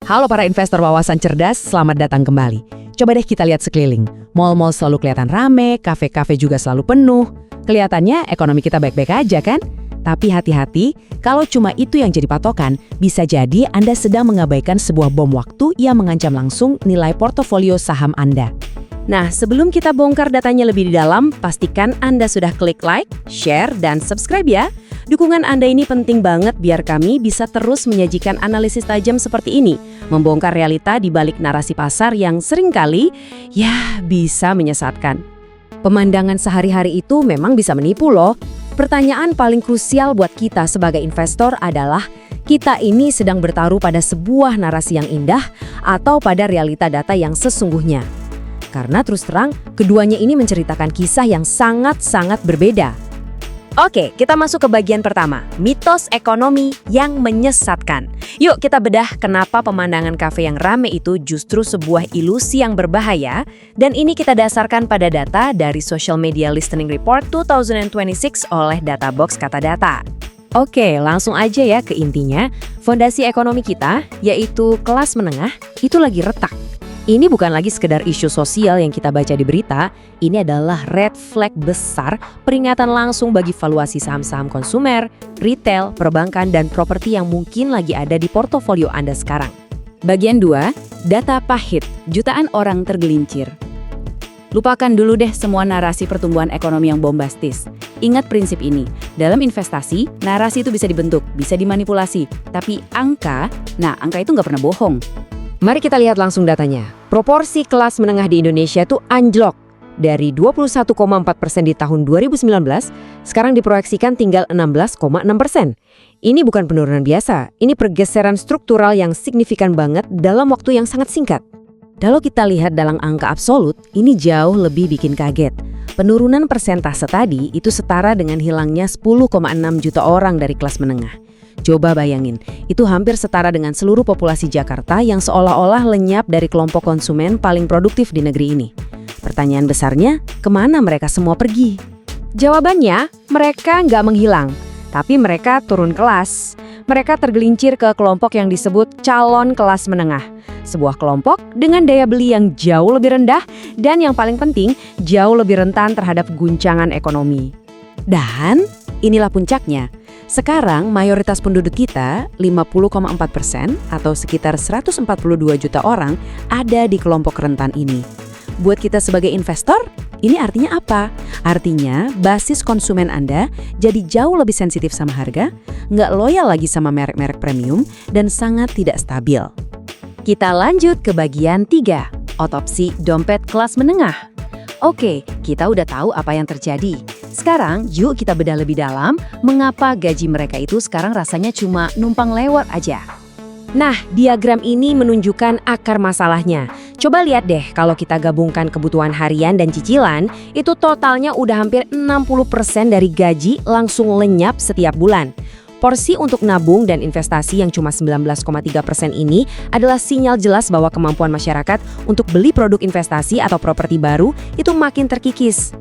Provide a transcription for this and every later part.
Halo para investor wawasan cerdas, selamat datang kembali. Coba deh kita lihat sekeliling. Mall-mall selalu kelihatan rame, kafe-kafe juga selalu penuh. Kelihatannya ekonomi kita baik-baik aja kan? Tapi hati-hati, kalau cuma itu yang jadi patokan, bisa jadi Anda sedang mengabaikan sebuah bom waktu yang mengancam langsung nilai portofolio saham Anda. Nah, sebelum kita bongkar datanya lebih di dalam, pastikan Anda sudah klik like, share, dan subscribe ya. Dukungan Anda ini penting banget biar kami bisa terus menyajikan analisis tajam seperti ini, membongkar realita di balik narasi pasar yang seringkali, ya, bisa menyesatkan. Pemandangan sehari-hari itu memang bisa menipu loh. Pertanyaan paling krusial buat kita sebagai investor adalah, kita ini sedang bertaruh pada sebuah narasi yang indah atau pada realita data yang sesungguhnya? Karena terus terang, keduanya ini menceritakan kisah yang sangat-sangat berbeda. Oke, kita masuk ke bagian pertama, mitos ekonomi yang menyesatkan. Yuk kita bedah kenapa pemandangan kafe yang rame itu justru sebuah ilusi yang berbahaya, dan ini kita dasarkan pada data dari Social Media Listening Report 2026 oleh Databox Kata Data. Oke, langsung aja ya ke intinya. Fondasi ekonomi kita, yaitu kelas menengah, itu lagi retak. Ini bukan lagi sekedar isu sosial yang kita baca di berita, ini adalah red flag besar, peringatan langsung bagi valuasi saham-saham konsumer, retail, perbankan, dan properti yang mungkin lagi ada di portofolio Anda sekarang. Bagian 2, data pahit, jutaan orang tergelincir. Lupakan dulu deh semua narasi pertumbuhan ekonomi yang bombastis. Ingat prinsip ini, dalam investasi, narasi itu bisa dibentuk, bisa dimanipulasi, tapi angka itu nggak pernah bohong. Mari kita lihat langsung datanya. Proporsi kelas menengah di Indonesia itu anjlok. Dari 21,4% di tahun 2019, sekarang diproyeksikan tinggal 16,6%. Ini bukan penurunan biasa, ini pergeseran struktural yang signifikan banget dalam waktu yang sangat singkat. Kalau kita lihat dalam angka absolut, ini jauh lebih bikin kaget. Penurunan persentase tadi itu setara dengan hilangnya 10,6 juta orang dari kelas menengah. Coba bayangin, itu hampir setara dengan seluruh populasi Jakarta yang seolah-olah lenyap dari kelompok konsumen paling produktif di negeri ini. Pertanyaan besarnya, kemana mereka semua pergi? Jawabannya, mereka nggak menghilang, tapi mereka turun kelas. Mereka tergelincir ke kelompok yang disebut calon kelas menengah. Sebuah kelompok dengan daya beli yang jauh lebih rendah dan yang paling penting, jauh lebih rentan terhadap guncangan ekonomi. Dan inilah puncaknya. Sekarang mayoritas penduduk kita, 50,4% atau sekitar 142 juta orang, ada di kelompok rentan ini. Buat kita sebagai investor, ini artinya apa? Artinya basis konsumen Anda jadi jauh lebih sensitif sama harga, nggak loyal lagi sama merek-merek premium, dan sangat tidak stabil. Kita lanjut ke bagian 3, otopsi dompet kelas menengah. Oke, kita udah tahu apa yang terjadi. Sekarang, yuk kita bedah lebih dalam mengapa gaji mereka itu sekarang rasanya cuma numpang lewat aja. Nah, diagram ini menunjukkan akar masalahnya. Coba lihat deh, kalau kita gabungkan kebutuhan harian dan cicilan, itu totalnya udah hampir 60% dari gaji langsung lenyap setiap bulan. Porsi untuk nabung dan investasi yang cuma 19,3% ini adalah sinyal jelas bahwa kemampuan masyarakat untuk beli produk investasi atau properti baru itu makin terkikis.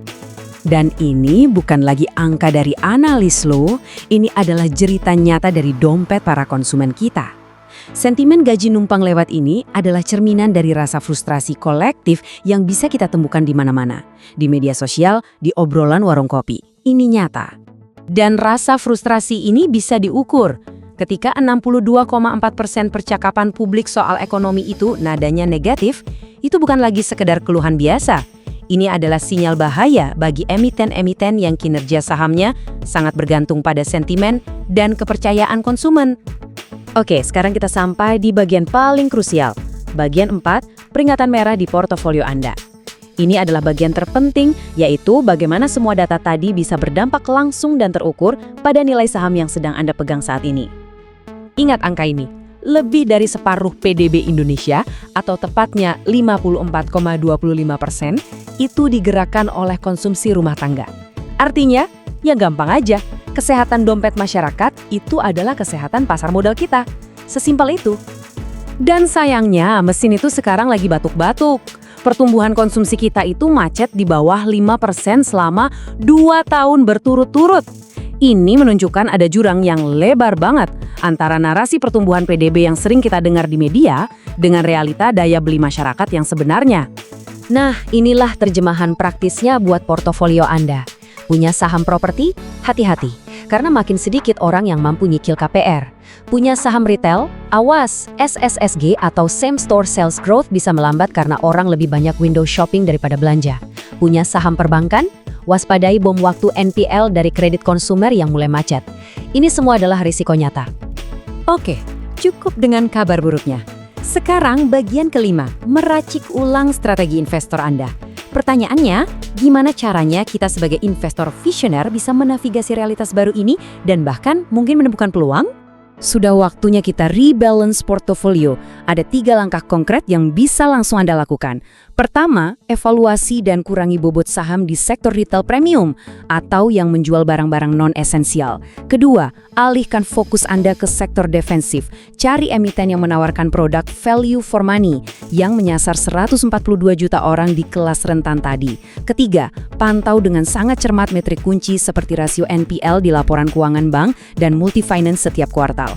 Dan ini bukan lagi angka dari analis loh, ini adalah jeritan nyata dari dompet para konsumen kita. Sentimen gaji numpang lewat ini adalah cerminan dari rasa frustrasi kolektif yang bisa kita temukan di mana-mana. Di media sosial, di obrolan warung kopi. Ini nyata. Dan rasa frustrasi ini bisa diukur. Ketika 62,4% percakapan publik soal ekonomi itu nadanya negatif, itu bukan lagi sekedar keluhan biasa. Ini adalah sinyal bahaya bagi emiten-emiten yang kinerja sahamnya sangat bergantung pada sentimen dan kepercayaan konsumen. Oke, sekarang kita sampai di bagian paling krusial. Bagian 4, peringatan merah di portofolio Anda. Ini adalah bagian terpenting, yaitu bagaimana semua data tadi bisa berdampak langsung dan terukur pada nilai saham yang sedang Anda pegang saat ini. Ingat angka ini. Lebih dari separuh PDB Indonesia, atau tepatnya 54,25%, itu digerakkan oleh konsumsi rumah tangga. Artinya, ya gampang aja, kesehatan dompet masyarakat itu adalah kesehatan pasar modal kita. Sesimpel itu. Dan sayangnya, mesin itu sekarang lagi batuk-batuk. Pertumbuhan konsumsi kita itu macet di bawah 5% selama 2 tahun berturut-turut. Ini menunjukkan ada jurang yang lebar banget antara narasi pertumbuhan PDB yang sering kita dengar di media dengan realita daya beli masyarakat yang sebenarnya. Nah, inilah terjemahan praktisnya buat portofolio Anda. Punya saham properti? Hati-hati, karena makin sedikit orang yang mampu nyicil KPR. Punya saham retail? Awas, SSSG atau Same Store Sales Growth bisa melambat karena orang lebih banyak window shopping daripada belanja. Punya saham perbankan? Waspadai bom waktu NPL dari kredit konsumer yang mulai macet. Ini semua adalah risiko nyata. Oke, cukup dengan kabar buruknya. Sekarang bagian kelima, meracik ulang strategi investor Anda. Pertanyaannya, gimana caranya kita sebagai investor visioner bisa menavigasi realitas baru ini dan bahkan mungkin menemukan peluang? Sudah waktunya kita rebalance portofolio. Ada 3 langkah konkret yang bisa langsung Anda lakukan. Pertama, evaluasi dan kurangi bobot saham di sektor retail premium atau yang menjual barang-barang non-esensial. Kedua, alihkan fokus Anda ke sektor defensif. Cari emiten yang menawarkan produk value for money yang menyasar 142 juta orang di kelas rentan tadi. Ketiga, pantau dengan sangat cermat metrik kunci seperti rasio NPL di laporan keuangan bank dan multi-finance setiap kuartal.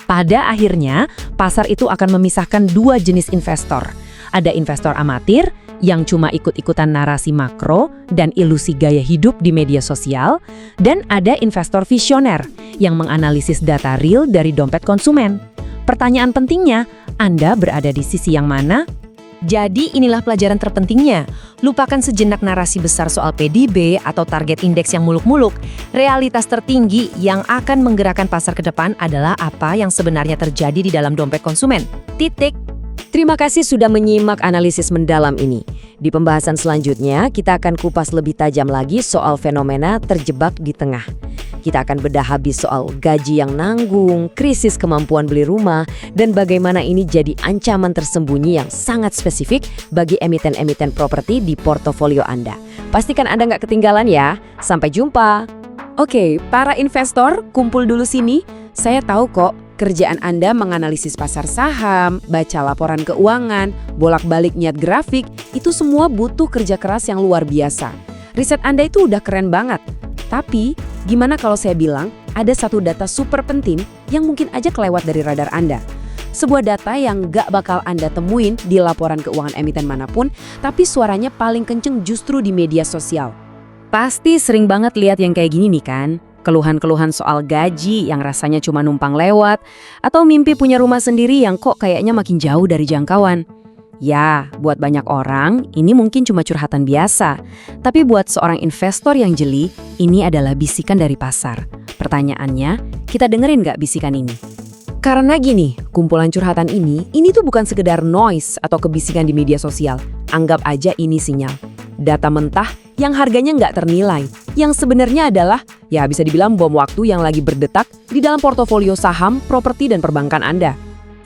Pada akhirnya, pasar itu akan memisahkan 2 jenis investor. Ada investor amatir yang cuma ikut-ikutan narasi makro dan ilusi gaya hidup di media sosial, dan ada investor visioner yang menganalisis data real dari dompet konsumen. Pertanyaan pentingnya, Anda berada di sisi yang mana? Jadi inilah pelajaran terpentingnya. Lupakan sejenak narasi besar soal PDB atau target indeks yang muluk-muluk. Realitas tertinggi yang akan menggerakkan pasar ke depan adalah apa yang sebenarnya terjadi di dalam dompet konsumen. Titik. Terima kasih sudah menyimak analisis mendalam ini. Di pembahasan selanjutnya, kita akan kupas lebih tajam lagi soal fenomena terjebak di tengah. Kita akan bedah habis soal gaji yang nanggung, krisis kemampuan beli rumah, dan bagaimana ini jadi ancaman tersembunyi yang sangat spesifik bagi emiten-emiten properti di portofolio Anda. Pastikan Anda nggak ketinggalan ya. Sampai jumpa. Oke, para investor, kumpul dulu sini. Saya tahu kok, kerjaan Anda menganalisis pasar saham, baca laporan keuangan, bolak-balik niat grafik, itu semua butuh kerja keras yang luar biasa. Riset Anda itu udah keren banget. Tapi, gimana kalau saya bilang ada satu data super penting yang mungkin aja kelewat dari radar Anda? Sebuah data yang gak bakal Anda temuin di laporan keuangan emiten manapun, tapi suaranya paling kenceng justru di media sosial. Pasti sering banget lihat yang kayak gini nih kan? Keluhan-keluhan soal gaji yang rasanya cuma numpang lewat, atau mimpi punya rumah sendiri yang kok kayaknya makin jauh dari jangkauan. Ya, buat banyak orang, ini mungkin cuma curhatan biasa. Tapi buat seorang investor yang jeli, ini adalah bisikan dari pasar. Pertanyaannya, kita dengerin nggak bisikan ini? Karena gini, kumpulan curhatan ini tuh bukan sekedar noise atau kebisikan di media sosial. Anggap aja ini sinyal. Data mentah yang harganya nggak ternilai. Yang sebenarnya adalah, ya bisa dibilang bom waktu yang lagi berdetak di dalam portofolio saham, properti, dan perbankan Anda.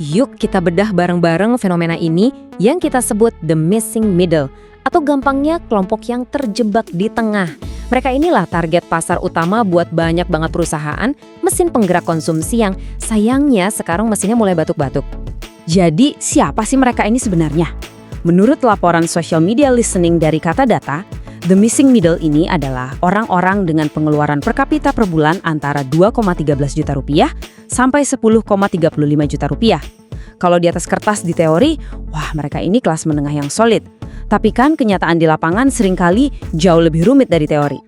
Yuk kita bedah bareng-bareng fenomena ini yang kita sebut the missing middle, atau gampangnya kelompok yang terjebak di tengah. Mereka inilah target pasar utama buat banyak banget perusahaan, mesin penggerak konsumsi yang sayangnya sekarang mesinnya mulai batuk-batuk. Jadi siapa sih mereka ini sebenarnya? Menurut laporan social media listening dari Kata Data, the missing middle ini adalah orang-orang dengan pengeluaran per kapita per bulan antara 2,13 juta rupiah sampai 10,35 juta rupiah. Kalau di atas kertas di teori, wah mereka ini kelas menengah yang solid. Tapi kan kenyataan di lapangan seringkali jauh lebih rumit dari teori.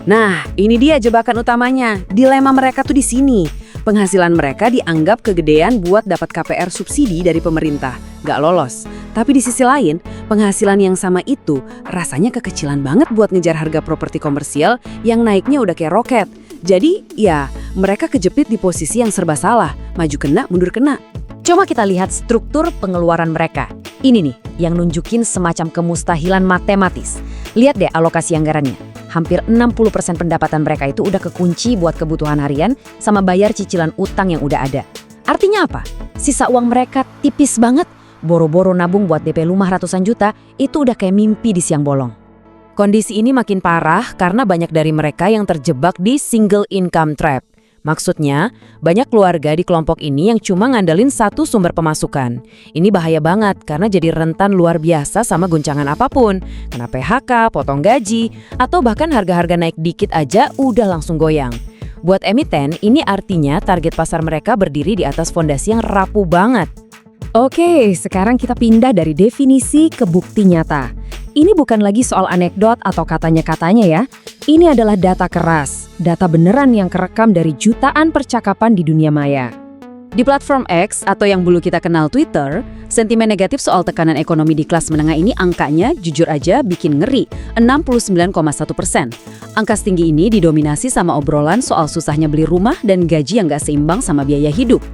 Nah, ini dia jebakan utamanya. Dilema mereka tuh di sini. Penghasilan mereka dianggap kegedean buat dapat KPR subsidi dari pemerintah. Gak lolos. Tapi di sisi lain, penghasilan yang sama itu rasanya kekecilan banget buat ngejar harga properti komersial yang naiknya udah kayak roket. Jadi, ya, mereka kejepit di posisi yang serba salah. Maju kena, mundur kena. Coba kita lihat struktur pengeluaran mereka. Ini nih, yang nunjukin semacam kemustahilan matematis. Lihat deh alokasi anggarannya. Hampir 60% pendapatan mereka itu udah kekunci buat kebutuhan harian sama bayar cicilan utang yang udah ada. Artinya apa? Sisa uang mereka tipis banget. Boro-boro nabung buat DP rumah ratusan juta, itu udah kayak mimpi di siang bolong. Kondisi ini makin parah karena banyak dari mereka yang terjebak di single income trap. Maksudnya, banyak keluarga di kelompok ini yang cuma ngandelin satu sumber pemasukan. Ini bahaya banget karena jadi rentan luar biasa sama guncangan apapun. Kena PHK, potong gaji, atau bahkan harga-harga naik dikit aja udah langsung goyang. Buat emiten, ini artinya target pasar mereka berdiri di atas fondasi yang rapuh banget. Oke, sekarang kita pindah dari definisi ke bukti nyata. Ini bukan lagi soal anekdot atau katanya-katanya ya. Ini adalah data keras, data beneran yang kerekam dari jutaan percakapan di dunia maya. Di platform X atau yang dulu kita kenal Twitter, sentimen negatif soal tekanan ekonomi di kelas menengah ini angkanya jujur aja bikin ngeri, 69,1%. Angka setinggi ini didominasi sama obrolan soal susahnya beli rumah dan gaji yang gak seimbang sama biaya hidup.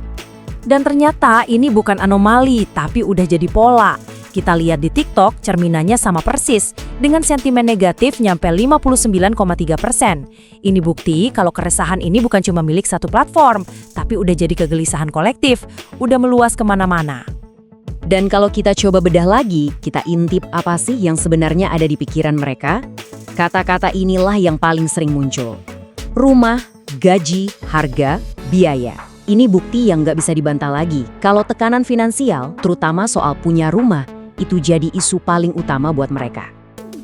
Dan ternyata ini bukan anomali, tapi udah jadi pola. Kita lihat di TikTok, cerminannya sama persis, dengan sentimen negatif nyampe 59,3%. Ini bukti kalau keresahan ini bukan cuma milik satu platform, tapi udah jadi kegelisahan kolektif, udah meluas kemana-mana. Dan kalau kita coba bedah lagi, kita intip apa sih yang sebenarnya ada di pikiran mereka? Kata-kata inilah yang paling sering muncul. Rumah, gaji, harga, biaya. Ini bukti yang nggak bisa dibantah lagi. Kalau tekanan finansial, terutama soal punya rumah, itu jadi isu paling utama buat mereka.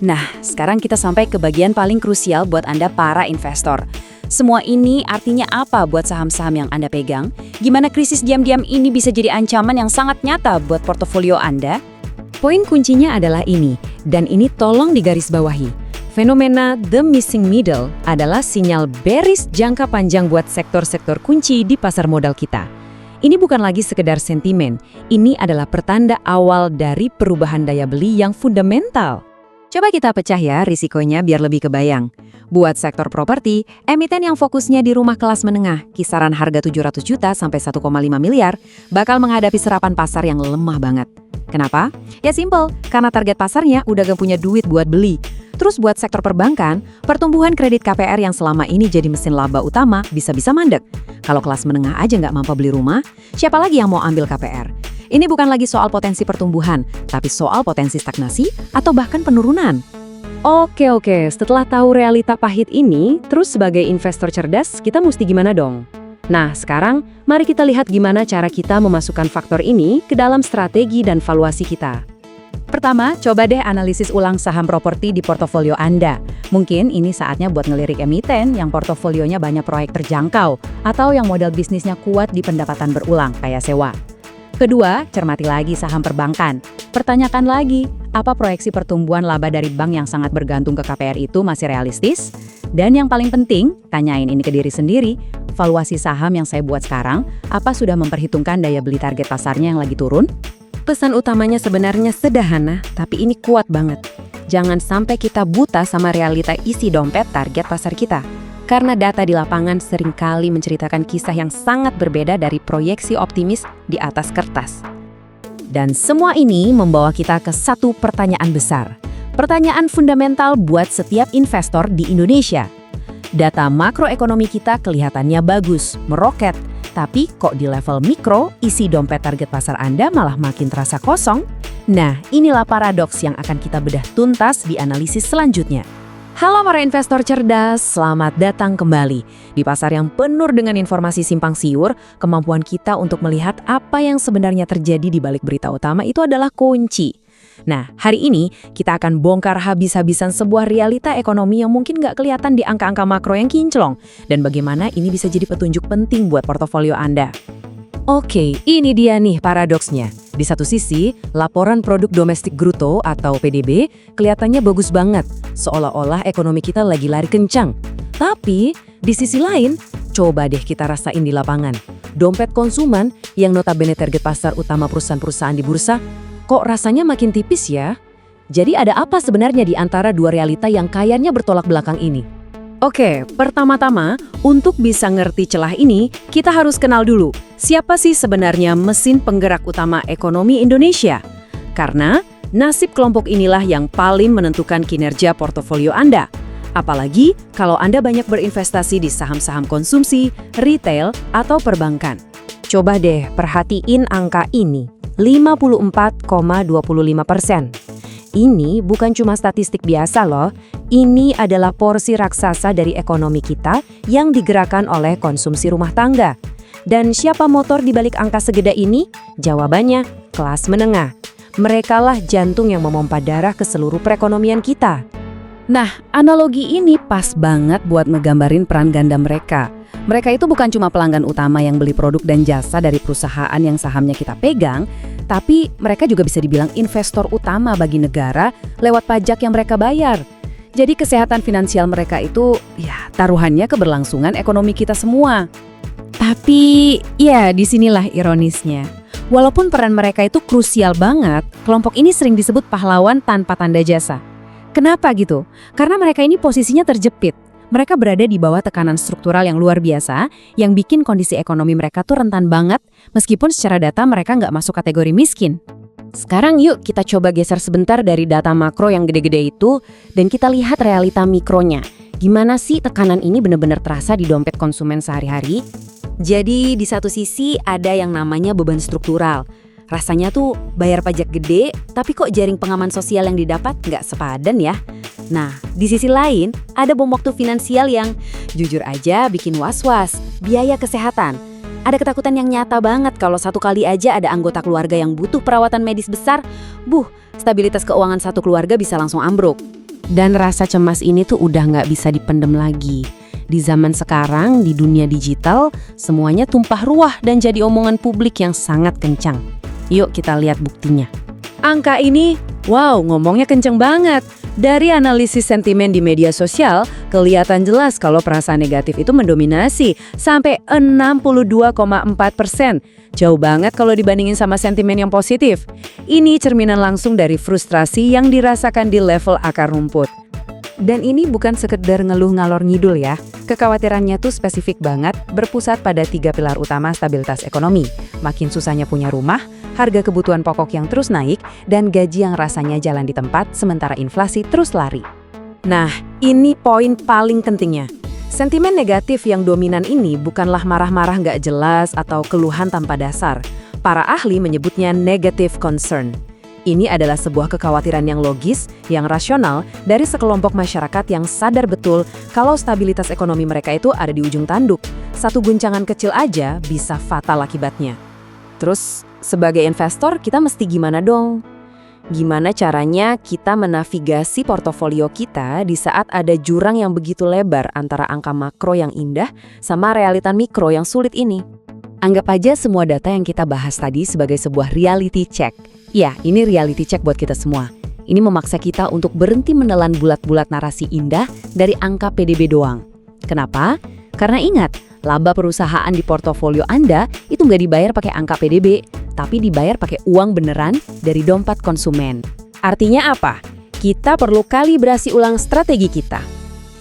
Nah, sekarang kita sampai ke bagian paling krusial buat Anda para investor. Semua ini artinya apa buat saham-saham yang Anda pegang? Gimana krisis diam-diam ini bisa jadi ancaman yang sangat nyata buat portofolio Anda? Poin kuncinya adalah ini, dan ini tolong digarisbawahi. Fenomena the missing middle adalah sinyal bearish jangka panjang buat sektor-sektor kunci di pasar modal kita. Ini bukan lagi sekedar sentimen, ini adalah pertanda awal dari perubahan daya beli yang fundamental. Coba kita pecah ya risikonya biar lebih kebayang. Buat sektor properti, emiten yang fokusnya di rumah kelas menengah, kisaran harga 700 juta sampai 1,5 miliar, bakal menghadapi serapan pasar yang lemah banget. Kenapa? Ya simple, karena target pasarnya udah gak punya duit buat beli. Terus buat sektor perbankan, pertumbuhan kredit KPR yang selama ini jadi mesin laba utama bisa-bisa mandek. Kalau kelas menengah aja nggak mampu beli rumah, siapa lagi yang mau ambil KPR? Ini bukan lagi soal potensi pertumbuhan, tapi soal potensi stagnasi atau bahkan penurunan. Oke, setelah tahu realita pahit ini, terus sebagai investor cerdas, kita mesti gimana dong? Nah, sekarang mari kita lihat gimana cara kita memasukkan faktor ini ke dalam strategi dan valuasi kita. Pertama, coba deh analisis ulang saham properti di portofolio Anda. Mungkin ini saatnya buat ngelirik emiten yang portofolionya banyak proyek terjangkau atau yang model bisnisnya kuat di pendapatan berulang, kayak sewa. Kedua, cermati lagi saham perbankan. Pertanyakan lagi, apa proyeksi pertumbuhan laba dari bank yang sangat bergantung ke KPR itu masih realistis? Dan yang paling penting, tanyain ini ke diri sendiri, valuasi saham yang saya buat sekarang, apa sudah memperhitungkan daya beli target pasarnya yang lagi turun? Pesan utamanya sebenarnya sederhana, tapi ini kuat banget. Jangan sampai kita buta sama realita isi dompet target pasar kita. Karena data di lapangan seringkali menceritakan kisah yang sangat berbeda dari proyeksi optimis di atas kertas. Dan semua ini membawa kita ke satu pertanyaan besar. Pertanyaan fundamental buat setiap investor di Indonesia. Data makroekonomi kita kelihatannya bagus, meroket. Tapi kok di level mikro, isi dompet target pasar Anda malah makin terasa kosong? Nah, inilah paradoks yang akan kita bedah tuntas di analisis selanjutnya. Halo para investor cerdas, selamat datang kembali. Di pasar yang penuh dengan informasi simpang siur, kemampuan kita untuk melihat apa yang sebenarnya terjadi di balik berita utama itu adalah kunci. Nah, hari ini kita akan bongkar habis-habisan sebuah realita ekonomi yang mungkin nggak kelihatan di angka-angka makro yang kinclong, dan bagaimana ini bisa jadi petunjuk penting buat portofolio Anda. Oke, ini dia nih paradoksnya. Di satu sisi, laporan produk domestik bruto atau PDB kelihatannya bagus banget, seolah-olah ekonomi kita lagi lari kencang. Tapi, di sisi lain, coba deh kita rasain di lapangan. Dompet konsumen yang notabene target pasar utama perusahaan-perusahaan di bursa, kok rasanya makin tipis ya? Jadi ada apa sebenarnya di antara dua realita yang kayaknya bertolak belakang ini? Oke, pertama-tama, untuk bisa ngerti celah ini, kita harus kenal dulu, siapa sih sebenarnya mesin penggerak utama ekonomi Indonesia? Karena nasib kelompok inilah yang paling menentukan kinerja portofolio Anda. Apalagi kalau Anda banyak berinvestasi di saham-saham konsumsi, retail, atau perbankan. Coba deh perhatiin angka ini, 54,25%. Ini bukan cuma statistik biasa loh, ini adalah porsi raksasa dari ekonomi kita yang digerakkan oleh konsumsi rumah tangga. Dan siapa motor di balik angka segede ini? Jawabannya, kelas menengah. Merekalah jantung yang memompa darah ke seluruh perekonomian kita. Nah, analogi ini pas banget buat ngegambarin peran ganda mereka. Mereka itu bukan cuma pelanggan utama yang beli produk dan jasa dari perusahaan yang sahamnya kita pegang, tapi mereka juga bisa dibilang investor utama bagi negara lewat pajak yang mereka bayar. Jadi kesehatan finansial mereka itu ya taruhannya keberlangsungan ekonomi kita semua. Tapi ya disinilah ironisnya. Walaupun peran mereka itu krusial banget, kelompok ini sering disebut pahlawan tanpa tanda jasa. Kenapa gitu? Karena mereka ini posisinya terjepit. Mereka berada di bawah tekanan struktural yang luar biasa, yang bikin kondisi ekonomi mereka tuh rentan banget, meskipun secara data mereka nggak masuk kategori miskin. Sekarang yuk kita coba geser sebentar dari data makro yang gede-gede itu, dan kita lihat realita mikronya. Gimana sih tekanan ini benar-benar terasa di dompet konsumen sehari-hari? Jadi di satu sisi ada yang namanya beban struktural. Rasanya tuh bayar pajak gede, tapi kok jaring pengaman sosial yang didapat nggak sepadan ya? Nah, di sisi lain, ada bom waktu finansial yang jujur aja bikin was-was, biaya kesehatan. Ada ketakutan yang nyata banget kalau satu kali aja ada anggota keluarga yang butuh perawatan medis besar, stabilitas keuangan satu keluarga bisa langsung ambruk. Dan rasa cemas ini tuh udah nggak bisa dipendem lagi. Di zaman sekarang, di dunia digital, semuanya tumpah ruah dan jadi omongan publik yang sangat kencang. Yuk kita lihat buktinya. Angka ini, wow, ngomongnya kenceng banget. Dari analisis sentimen di media sosial, kelihatan jelas kalau perasaan negatif itu mendominasi sampai 62,4%. Jauh banget kalau dibandingin sama sentimen yang positif. Ini cerminan langsung dari frustrasi yang dirasakan di level akar rumput. Dan ini bukan sekedar ngeluh ngalor ngidul ya. Kekhawatirannya tuh spesifik banget, berpusat pada 3 pilar utama stabilitas ekonomi. Makin susahnya punya rumah, harga kebutuhan pokok yang terus naik, dan gaji yang rasanya jalan di tempat sementara inflasi terus lari. Nah, ini poin paling pentingnya. Sentimen negatif yang dominan ini bukanlah marah-marah nggak jelas atau keluhan tanpa dasar. Para ahli menyebutnya negative concern. Ini adalah sebuah kekhawatiran yang logis, yang rasional dari sekelompok masyarakat yang sadar betul kalau stabilitas ekonomi mereka itu ada di ujung tanduk. Satu guncangan kecil aja bisa fatal akibatnya. Terus, sebagai investor kita mesti gimana dong? Gimana caranya kita menavigasi portofolio kita di saat ada jurang yang begitu lebar antara angka makro yang indah sama realita mikro yang sulit ini? Anggap aja semua data yang kita bahas tadi sebagai sebuah reality check. Ya, ini reality check buat kita semua. Ini memaksa kita untuk berhenti menelan bulat-bulat narasi indah dari angka PDB doang. Kenapa? Karena ingat, laba perusahaan di portofolio Anda itu nggak dibayar pakai angka PDB, tapi dibayar pakai uang beneran dari dompet konsumen. Artinya apa? Kita perlu kalibrasi ulang strategi kita.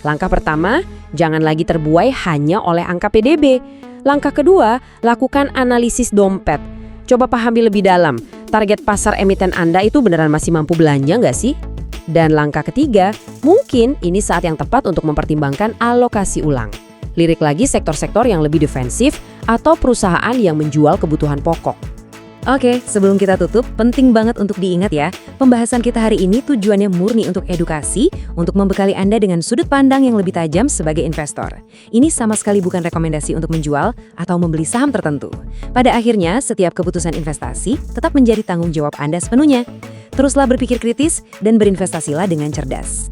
Langkah pertama, jangan lagi terbuai hanya oleh angka PDB. Langkah kedua, lakukan analisis dompet. Coba pahami lebih dalam, target pasar emiten Anda itu beneran masih mampu belanja nggak sih? Dan langkah ketiga, mungkin ini saat yang tepat untuk mempertimbangkan alokasi ulang. Lirik lagi sektor-sektor yang lebih defensif atau perusahaan yang menjual kebutuhan pokok. Oke, sebelum kita tutup, penting banget untuk diingat ya, pembahasan kita hari ini tujuannya murni untuk edukasi, untuk membekali Anda dengan sudut pandang yang lebih tajam sebagai investor. Ini sama sekali bukan rekomendasi untuk menjual atau membeli saham tertentu. Pada akhirnya, setiap keputusan investasi tetap menjadi tanggung jawab Anda sepenuhnya. Teruslah berpikir kritis dan berinvestasilah dengan cerdas.